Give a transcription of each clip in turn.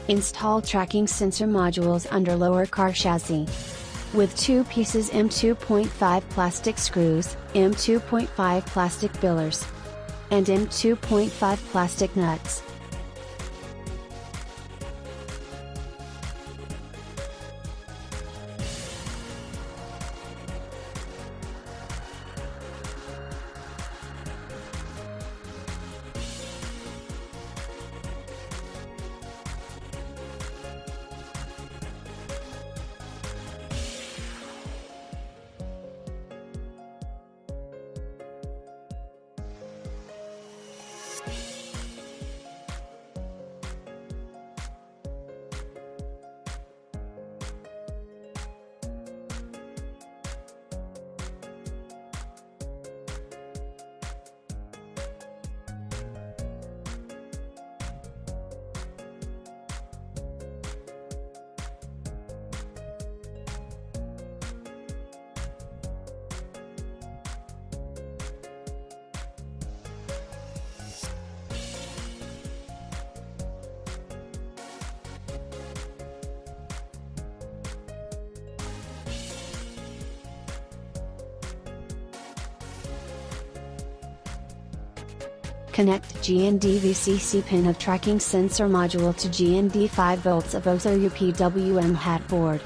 Install tracking sensor modules under lower car chassis. With 2 pieces M2.5 plastic screws, M2.5 plastic fillers, and M2.5 plastic nuts. Connect GND VCC pin of tracking sensor module to GND 5 volts of OSOYOO PWM hat board.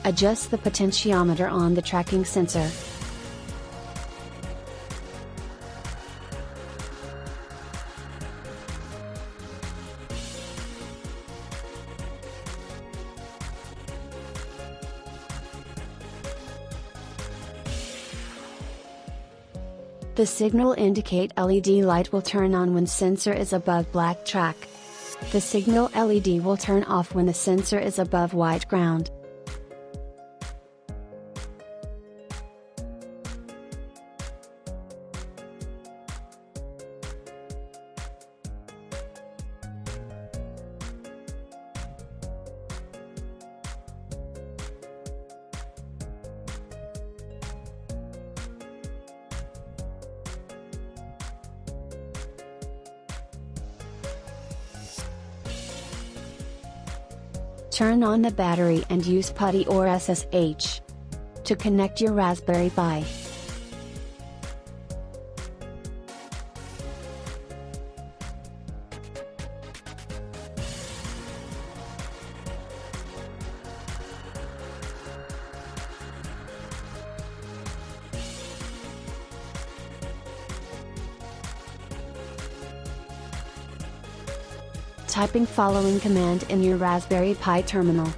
Adjust the potentiometer on the tracking sensor. The signal indicate LED light will turn on when sensor is above black track. The signal LED will turn off when the sensor is above white ground. Turn on the battery and use PuTTY or SSH to connect your Raspberry Pi. typing following command in your Raspberry Pi terminal.